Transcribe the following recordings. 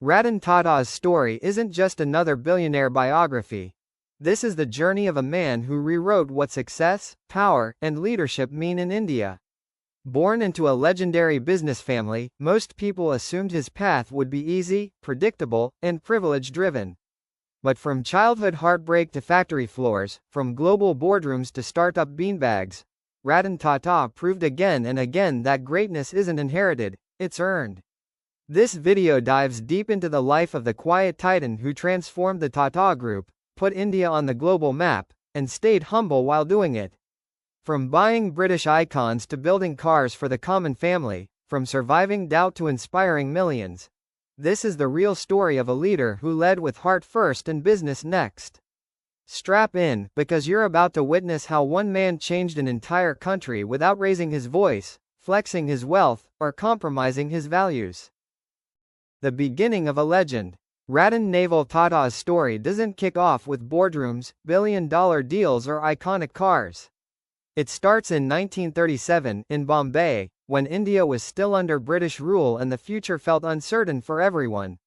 Ratan Tata's story isn't just another billionaire biography. This is the journey of a man who rewrote what success, power, and leadership mean in India. Born into a legendary business family, most people assumed his path would be easy, predictable, and privilege-driven. But from childhood heartbreak to factory floors, from global boardrooms to startup beanbags, Ratan Tata proved again and again that greatness isn't inherited, it's earned. This video dives deep into the life of the quiet titan who transformed the Tata Group, put India on the global map, and stayed humble while doing it. From buying British icons to building cars for the common family, from surviving doubt to inspiring millions. This is the real story of a leader who led with heart first and business next. Strap in, because you're about to witness how one man changed an entire country without raising his voice, flexing his wealth, or compromising his values. The beginning of a legend. Ratan Tata's story doesn't kick off with boardrooms, billion-dollar deals or iconic cars. It starts in 1937, in Bombay, when India was still under British rule and the future felt uncertain for everyone.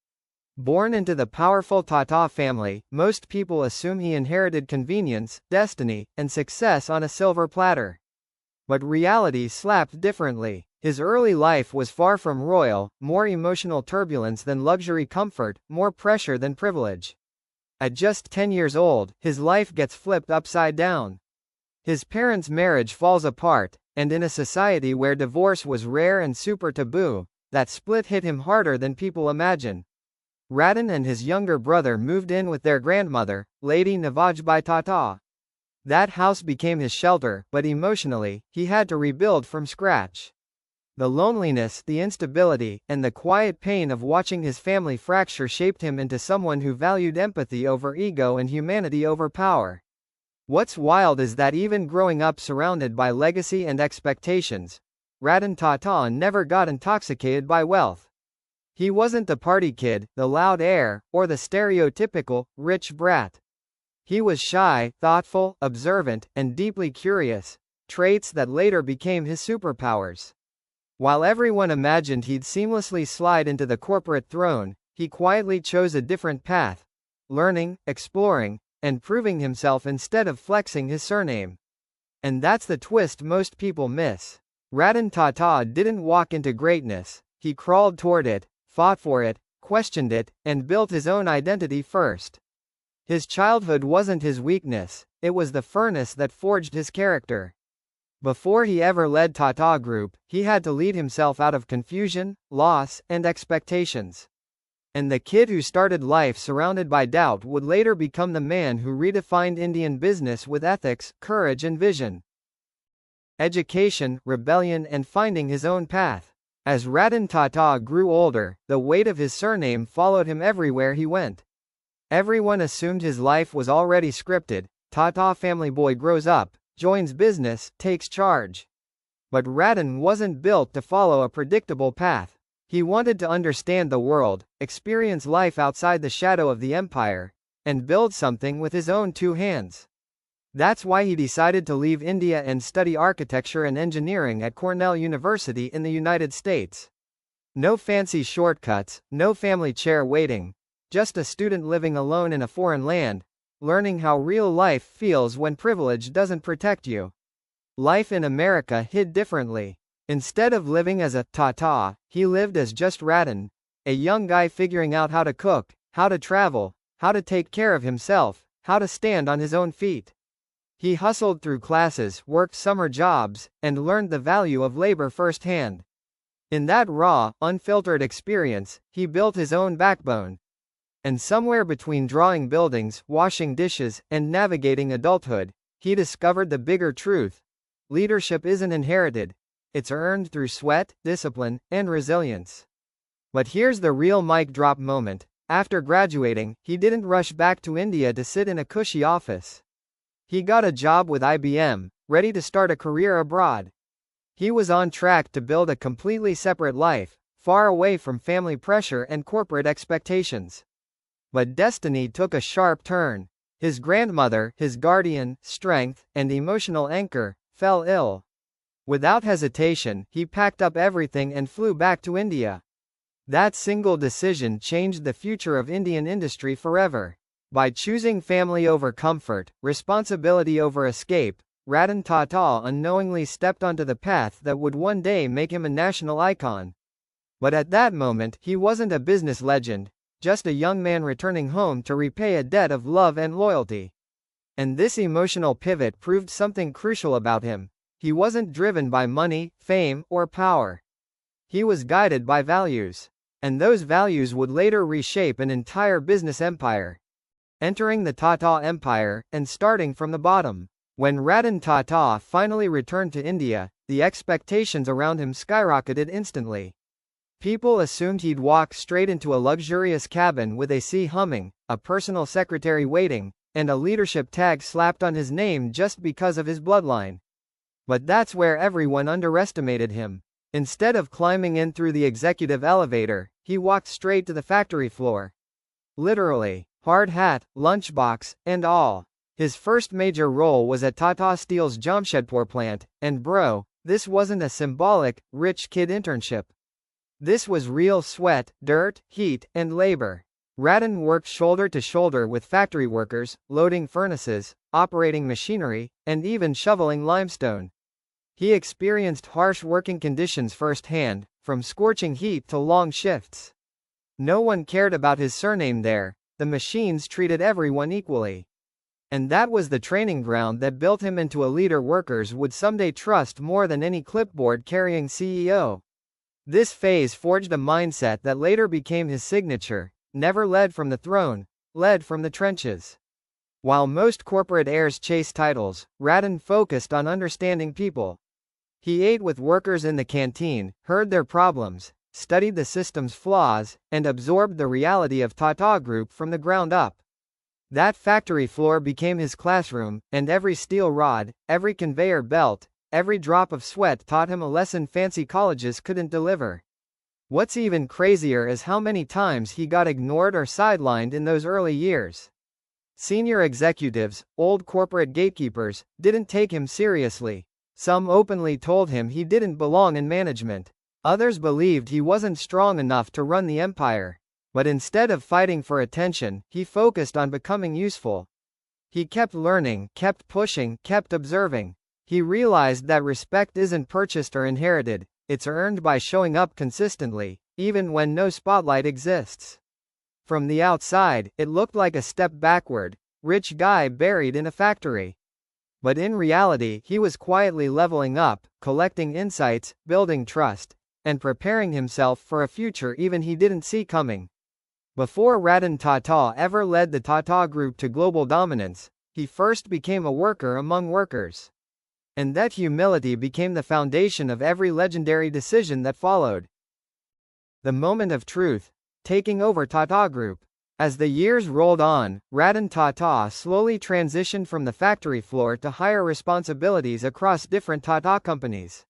Born into the powerful Tata family, most people assume he inherited convenience, destiny, and success on a silver platter. But reality slapped differently. His early life was far from royal, more emotional turbulence than luxury comfort, more pressure than privilege. At just 10 years old, his life gets flipped upside down. His parents' marriage falls apart, and in a society where divorce was rare and super taboo, that split hit him harder than people imagine. Ratan and his younger brother moved in with their grandmother, Lady Navajbai Tata. That house became his shelter, but emotionally, he had to rebuild from scratch. The loneliness, the instability, and the quiet pain of watching his family fracture shaped him into someone who valued empathy over ego and humanity over power. What's wild is that even growing up surrounded by legacy and expectations, Ratan Tata never got intoxicated by wealth. He wasn't the party kid, the loud heir, or the stereotypical, rich brat. He was shy, thoughtful, observant, and deeply curious, traits that later became his superpowers. While everyone imagined he'd seamlessly slide into the corporate throne, he quietly chose a different path, learning, exploring, and proving himself instead of flexing his surname. And that's the twist most people miss. Ratan Tata didn't walk into greatness, he crawled toward it, fought for it, questioned it, and built his own identity first. His childhood wasn't his weakness, it was the furnace that forged his character. Before he ever led Tata Group, he had to lead himself out of confusion, loss, and expectations. And the kid who started life surrounded by doubt would later become the man who redefined Indian business with ethics, courage and vision. Education, rebellion and finding his own path. As Ratan Tata grew older, the weight of his surname followed him everywhere he went. Everyone assumed his life was already scripted. Tata family boy grows up, joins business, takes charge. But Ratan wasn't built to follow a predictable path. He wanted to understand the world, experience life outside the shadow of the empire, and build something with his own two hands. That's why he decided to leave India and study architecture and engineering at Cornell University in the United States. No fancy shortcuts, no family chair waiting. Just a student living alone in a foreign land, learning how real life feels when privilege doesn't protect you. Life in America hit differently. Instead of living as a Tata, he lived as just Ratan, a young guy figuring out how to cook, how to travel, how to take care of himself, how to stand on his own feet. He hustled through classes, worked summer jobs, and learned the value of labor firsthand. In that raw, unfiltered experience, he built his own backbone. And somewhere between drawing buildings, washing dishes, and navigating adulthood, he discovered the bigger truth. Leadership isn't inherited. It's earned through sweat, discipline, and resilience. But here's the real mic drop moment. After graduating, he didn't rush back to India to sit in a cushy office. He got a job with IBM, ready to start a career abroad. He was on track to build a completely separate life, far away from family pressure and corporate expectations. But destiny took a sharp turn. His grandmother, his guardian, strength, and emotional anchor, fell ill. Without hesitation, he packed up everything and flew back to India. That single decision changed the future of Indian industry forever. By choosing family over comfort, responsibility over escape, Ratan Tata unknowingly stepped onto the path that would one day make him a national icon. But at that moment, he wasn't a business legend, just a young man returning home to repay a debt of love and loyalty. And this emotional pivot proved something crucial about him. He wasn't driven by money, fame, or power. He was guided by values. And those values would later reshape an entire business empire. Entering the Tata Empire, and starting from the bottom. When Ratan Tata finally returned to India, the expectations around him skyrocketed instantly. People assumed he'd walk straight into a luxurious cabin with AC humming, a personal secretary waiting, and a leadership tag slapped on his name just because of his bloodline. But that's where everyone underestimated him. Instead of climbing in through the executive elevator, he walked straight to the factory floor. Literally. Hard hat, lunchbox, and all. His first major role was at Tata Steel's Jamshedpur plant, and bro, this wasn't a symbolic, rich kid internship. This was real sweat, dirt, heat, and labor. Ratan worked shoulder to shoulder with factory workers, loading furnaces, operating machinery, and even shoveling limestone. He experienced harsh working conditions firsthand, from scorching heat to long shifts. No one cared about his surname there. The machines treated everyone equally. And that was the training ground that built him into a leader workers would someday trust more than any clipboard-carrying CEO. This phase forged a mindset that later became his signature: never led from the throne, led from the trenches. While most corporate heirs chase titles, Ratan focused on understanding people. He ate with workers in the canteen, heard their problems, studied the system's flaws, and absorbed the reality of Tata Group from the ground up. That factory floor became his classroom, and every steel rod, every conveyor belt, every drop of sweat taught him a lesson fancy colleges couldn't deliver. What's even crazier is how many times he got ignored or sidelined in those early years. Senior executives, old corporate gatekeepers, didn't take him seriously. Some openly told him he didn't belong in management. Others believed he wasn't strong enough to run the empire. But instead of fighting for attention, he focused on becoming useful. He kept learning, kept pushing, kept observing. He realized that respect isn't purchased or inherited, it's earned by showing up consistently, even when no spotlight exists. From the outside, it looked like a step backward, rich guy buried in a factory. But in reality, he was quietly leveling up, collecting insights, building trust, and preparing himself for a future even he didn't see coming. Before Ratan Tata ever led the Tata Group to global dominance, he first became a worker among workers. And that humility became the foundation of every legendary decision that followed. The moment of truth, taking over Tata Group. As the years rolled on, Ratan Tata slowly transitioned from the factory floor to higher responsibilities across different Tata companies.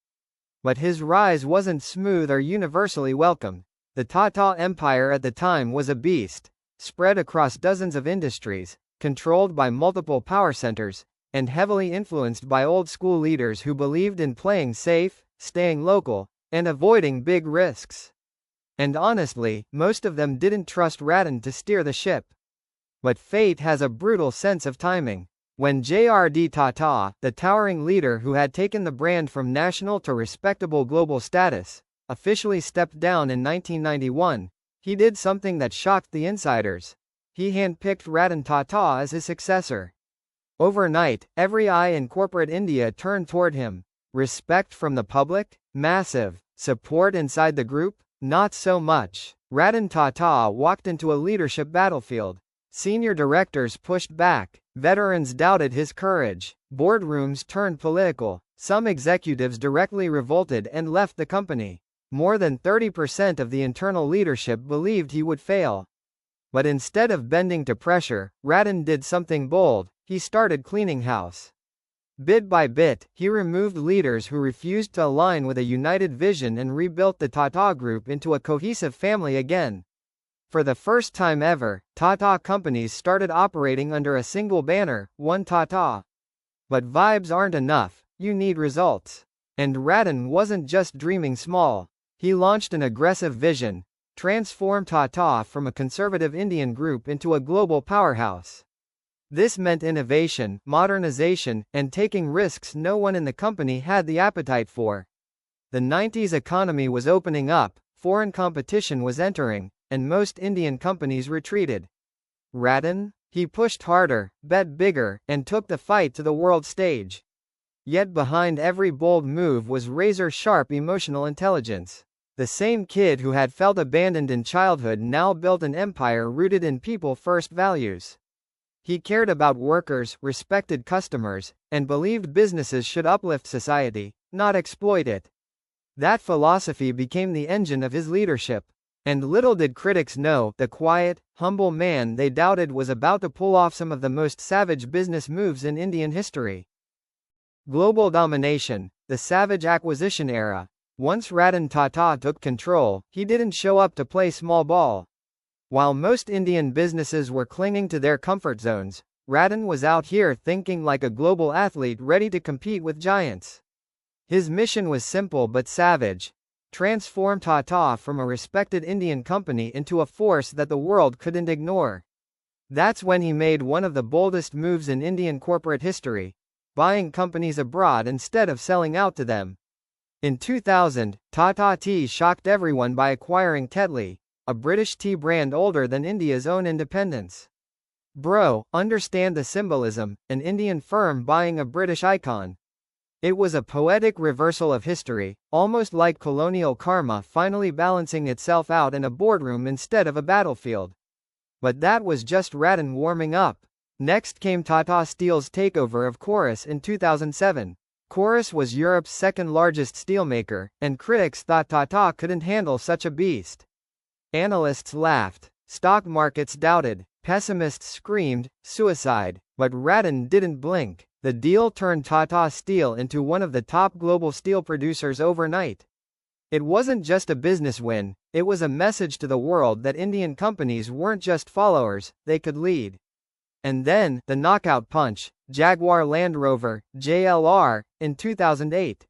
But his rise wasn't smooth or universally welcomed. The Tata Empire at the time was a beast, spread across dozens of industries, controlled by multiple power centers, and heavily influenced by old-school leaders who believed in playing safe, staying local, and avoiding big risks. And honestly, most of them didn't trust Ratan to steer the ship. But fate has a brutal sense of timing. When Jaguar Tata, the towering leader who had taken the brand from national to respectable global status, officially stepped down in 1991, he did something that shocked the insiders. He handpicked Ratan Tata as his successor. Overnight, every eye in corporate India turned toward him. Respect from the public? Massive. Support inside the group? Not so much. Ratan Tata walked into a leadership battlefield. Senior directors pushed back. Veterans doubted his courage. Boardrooms turned political. Some executives directly revolted and left the company. More than 30% of the internal leadership believed he would fail. But instead of bending to pressure, Ratan did something bold. He started cleaning house. Bit by bit, he removed leaders who refused to align with a united vision and rebuilt the Tata Group into a cohesive family again. For the first time ever, Tata companies started operating under a single banner, One Tata. But vibes aren't enough, you need results. And Ratan wasn't just dreaming small. He launched an aggressive vision: transformed Tata from a conservative Indian group into a global powerhouse. This meant innovation, modernization, and taking risks no one in the company had the appetite for. The 90s economy was opening up, foreign competition was entering, and most Indian companies retreated. Ratan? He pushed harder, bet bigger, and took the fight to the world stage. Yet behind every bold move was razor-sharp emotional intelligence. The same kid who had felt abandoned in childhood now built an empire rooted in people-first values. He cared about workers, respected customers, and believed businesses should uplift society, not exploit it. That philosophy became the engine of his leadership. And little did critics know, the quiet, humble man they doubted was about to pull off some of the most savage business moves in Indian history. Global domination, the savage acquisition era. Once Ratan Tata took control, he didn't show up to play small ball. While most Indian businesses were clinging to their comfort zones, Ratan was out here thinking like a global athlete ready to compete with giants. His mission was simple but savage: transform Tata from a respected Indian company into a force that the world couldn't ignore. That's when he made one of the boldest moves in Indian corporate history: buying companies abroad instead of selling out to them. In 2000, Tata Tea shocked everyone by acquiring Tetley, a British tea brand older than India's own independence. Bro, understand the symbolism: an Indian firm buying a British icon. It was a poetic reversal of history, almost like colonial karma finally balancing itself out in a boardroom instead of a battlefield. But that was just Ratan warming up. Next came Tata Steel's takeover of Corus in 2007. Corus was Europe's second-largest steelmaker, and critics thought Tata couldn't handle such a beast. Analysts laughed, stock markets doubted, pessimists screamed, suicide, but Ratan didn't blink. The deal turned Tata Steel into one of the top global steel producers overnight. It wasn't just a business win, it was a message to the world that Indian companies weren't just followers, they could lead. And then, the knockout punch, Jaguar Land Rover, JLR, in 2008.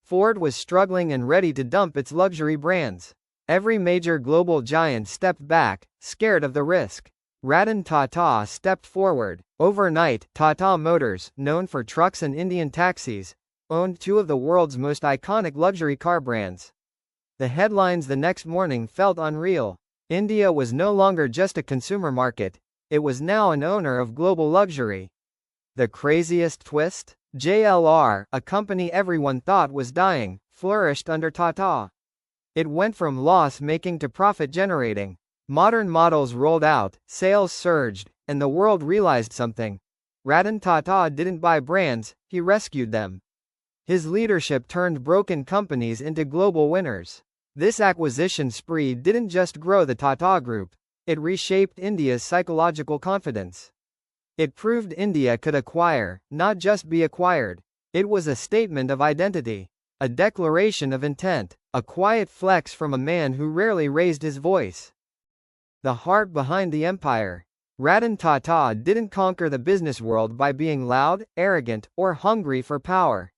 Ford was struggling and ready to dump its luxury brands. Every major global giant stepped back, scared of the risk. Ratan Tata stepped forward. Overnight, Tata Motors, known for trucks and Indian taxis, owned two of the world's most iconic luxury car brands. The headlines the next morning felt unreal. India was no longer just a consumer market, it was now an owner of global luxury. The craziest twist? JLR, a company everyone thought was dying, flourished under Tata. It went from loss-making to profit-generating. Modern models rolled out, sales surged, and the world realized something. Ratan Tata didn't buy brands, he rescued them. His leadership turned broken companies into global winners. This acquisition spree didn't just grow the Tata Group, it reshaped India's psychological confidence. It proved India could acquire, not just be acquired. It was a statement of identity, a declaration of intent, a quiet flex from a man who rarely raised his voice. The heart behind the empire. Ratan Tata didn't conquer the business world by being loud, arrogant, or hungry for power.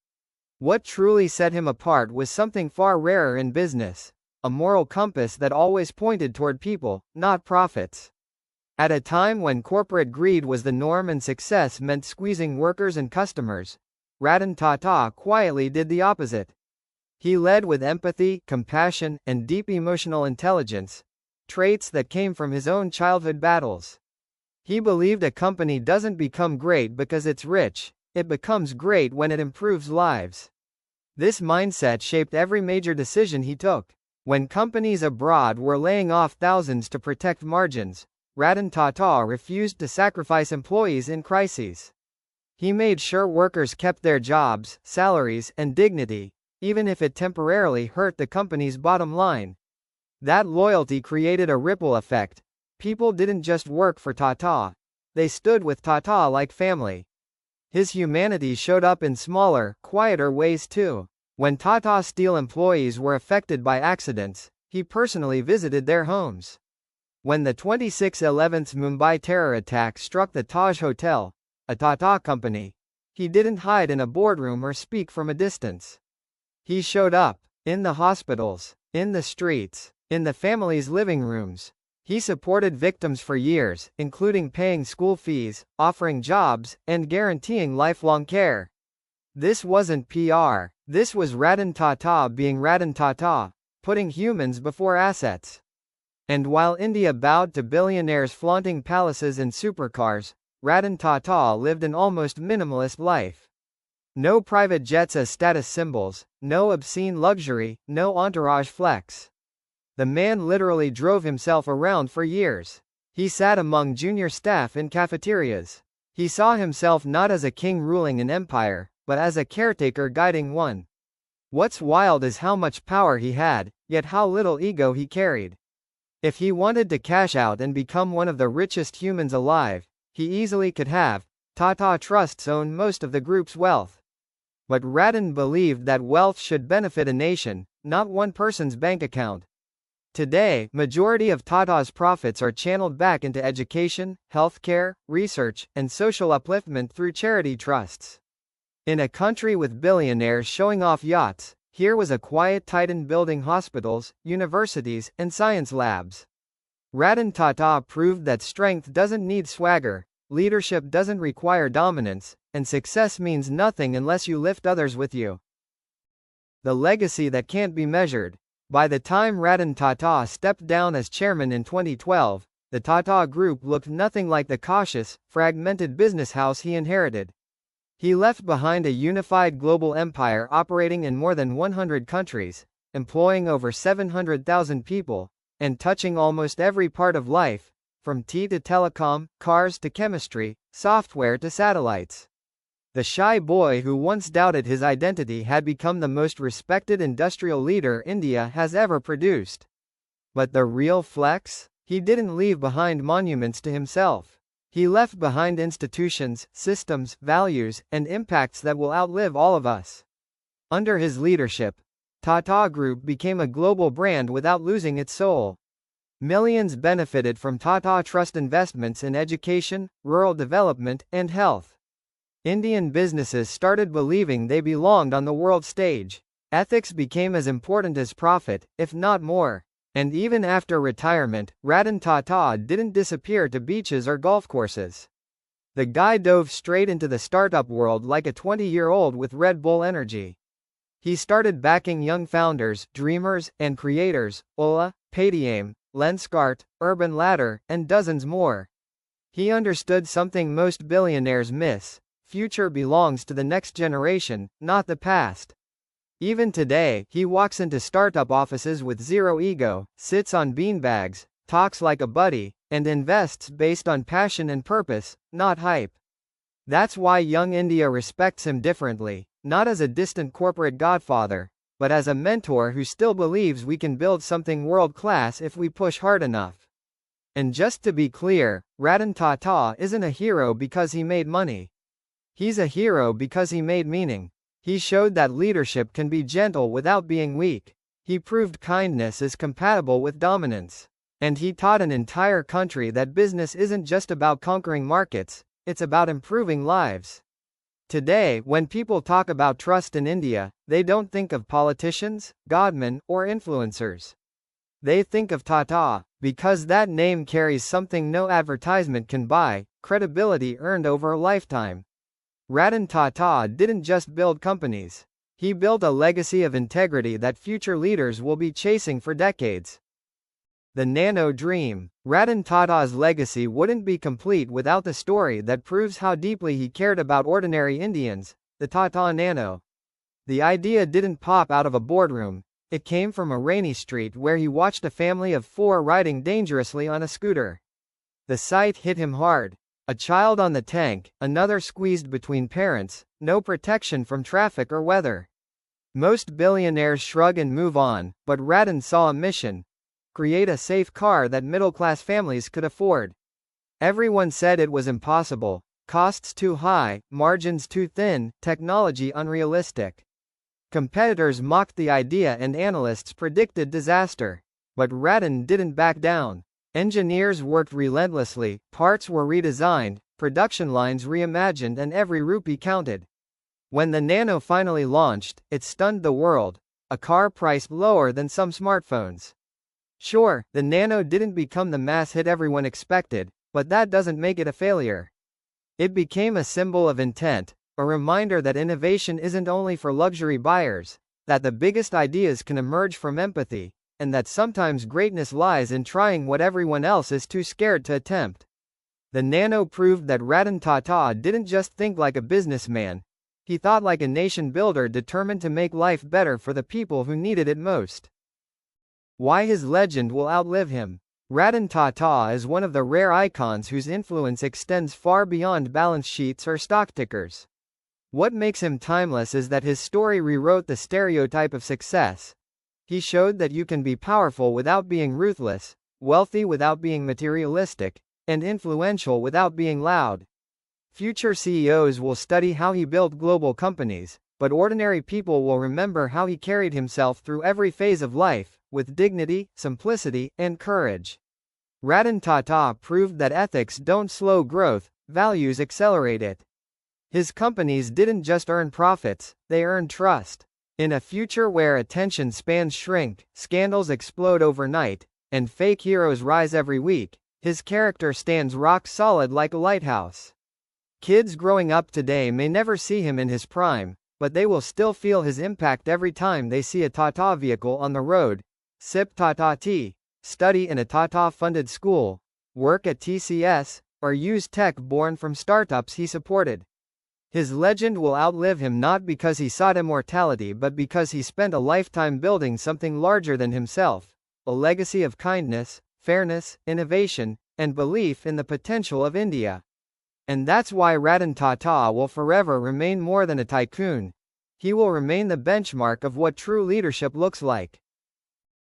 What truly set him apart was something far rarer in business: a moral compass that always pointed toward people, not profits. At a time when corporate greed was the norm and success meant squeezing workers and customers, Ratan Tata quietly did the opposite. He led with empathy, compassion, and deep emotional intelligence, traits that came from his own childhood battles. He believed a company doesn't become great because it's rich, it becomes great when it improves lives. This mindset shaped every major decision he took. When companies abroad were laying off thousands to protect margins, Ratan Tata refused to sacrifice employees in crises. He made sure workers kept their jobs, salaries, and dignity, even if it temporarily hurt the company's bottom line. That loyalty created a ripple effect. People didn't just work for Tata, they stood with Tata like family. His humanity showed up in smaller, quieter ways too. When Tata Steel employees were affected by accidents, he personally visited their homes. When the 26/11 Mumbai terror attack struck the Taj Hotel, a Tata company, he didn't hide in a boardroom or speak from a distance. He showed up, in the hospitals, in the streets, in the family's living rooms. He supported victims for years, including paying school fees, offering jobs, and guaranteeing lifelong care. This wasn't PR. This was Ratan Tata being Ratan Tata, putting humans before assets. And while India bowed to billionaires flaunting palaces and supercars, Ratan Tata lived an almost minimalist life. No private jets as status symbols, no obscene luxury, no entourage flex. The man literally drove himself around for years. He sat among junior staff in cafeterias. He saw himself not as a king ruling an empire, but as a caretaker guiding one. What's wild is how much power he had, yet how little ego he carried. If he wanted to cash out and become one of the richest humans alive, he easily could have. Tata Trusts own most of the group's wealth. But Ratan believed that wealth should benefit a nation, not one person's bank account. Today, majority of Tata's profits are channeled back into education, healthcare, research, and social upliftment through charity trusts. In a country with billionaires showing off yachts, here was a quiet titan building hospitals, universities, and science labs. Ratan Tata proved that strength doesn't need swagger, leadership doesn't require dominance, and success means nothing unless you lift others with you. The legacy that can't be measured. By the time Ratan Tata stepped down as chairman in 2012, the Tata Group looked nothing like the cautious, fragmented business house he inherited. He left behind a unified global empire operating in more than 100 countries, employing over 700,000 people, and touching almost every part of life, from tea to telecom, cars to chemistry, software to satellites. The shy boy who once doubted his identity had become the most respected industrial leader India has ever produced. But the real flex? He didn't leave behind monuments to himself. He left behind institutions, systems, values, and impacts that will outlive all of us. Under his leadership, Tata Group became a global brand without losing its soul. Millions benefited from Tata Trust investments in education, rural development, and health. Indian businesses started believing they belonged on the world stage. Ethics became as important as profit, if not more. And even after retirement, Ratan Tata didn't disappear to beaches or golf courses. The guy dove straight into the startup world like a 20-year-old with Red Bull energy. He started backing young founders, dreamers, and creators, Ola, Paytm, Lenskart, Urban Ladder, and dozens more. He understood something most billionaires miss. Future belongs to the next generation, not the past. Even today, he walks into startup offices with zero ego, sits on beanbags, talks like a buddy, and invests based on passion and purpose, not hype. That's why young India respects him differently, not as a distant corporate godfather, but as a mentor who still believes we can build something world-class if we push hard enough. And just to be clear, Ratan Tata isn't a hero because he made money. He's a hero because he made meaning. He showed that leadership can be gentle without being weak. He proved kindness is compatible with dominance. And he taught an entire country that business isn't just about conquering markets, it's about improving lives. Today, when people talk about trust in India, they don't think of politicians, godmen, or influencers. They think of Tata, because that name carries something no advertisement can buy, credibility earned over a lifetime. Ratan Tata didn't just build companies. He built a legacy of integrity that future leaders will be chasing for decades. The Nano Dream. Ratan Tata's legacy wouldn't be complete without the story that proves how deeply he cared about ordinary Indians, the Tata Nano. The idea didn't pop out of a boardroom. It came from a rainy street where he watched a family of 4 riding dangerously on a scooter. The sight hit him hard. A child on the tank, another squeezed between parents, no protection from traffic or weather. Most billionaires shrug and move on, but Ratan saw a mission. Create a safe car that middle-class families could afford. Everyone said it was impossible. Costs too high, margins too thin, technology unrealistic. Competitors mocked the idea and analysts predicted disaster. But Ratan didn't back down. Engineers worked relentlessly, parts were redesigned, production lines reimagined, and every rupee counted. When the Nano finally launched, it stunned the world. A car priced lower than some smartphones. Sure, the Nano didn't become the mass hit everyone expected, but that doesn't make it a failure. It became a symbol of intent, a reminder that innovation isn't only for luxury buyers, that the biggest ideas can emerge from empathy, and that sometimes greatness lies in trying what everyone else is too scared to attempt. The Nano proved that Ratan Tata didn't just think like a businessman, he thought like a nation builder determined to make life better for the people who needed it most. Why his legend will outlive him. Ratan Tata is one of the rare icons whose influence extends far beyond balance sheets or stock tickers. What makes him timeless is that his story rewrote the stereotype of success. He showed that you can be powerful without being ruthless, wealthy without being materialistic, and influential without being loud. Future CEOs will study how he built global companies, but ordinary people will remember how he carried himself through every phase of life, with dignity, simplicity, and courage. Ratan Tata proved that ethics don't slow growth, values accelerate it. His companies didn't just earn profits, they earned trust. In a future where attention spans shrink, scandals explode overnight, and fake heroes rise every week, his character stands rock solid like a lighthouse. Kids growing up today may never see him in his prime, but they will still feel his impact every time they see a Tata vehicle on the road, sip Tata tea, study in a Tata-funded school, work at TCS, or use tech born from startups he supported. His legend will outlive him not because he sought immortality but because he spent a lifetime building something larger than himself, a legacy of kindness, fairness, innovation, and belief in the potential of India. And that's why Ratan Tata will forever remain more than a tycoon. He will remain the benchmark of what true leadership looks like.